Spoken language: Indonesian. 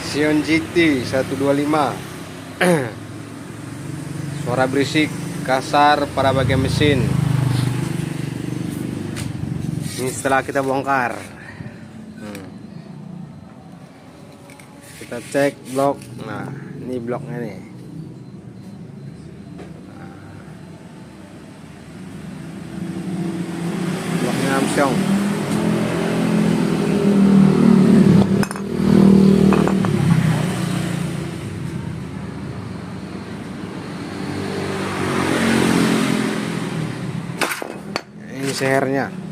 Xion GT 125. Suara berisik kasar pada bagian mesin. Ini setelah kita bongkar, kita cek blok. Nah, ini bloknya nih. Bloknya Armstrong. Ini sehernya.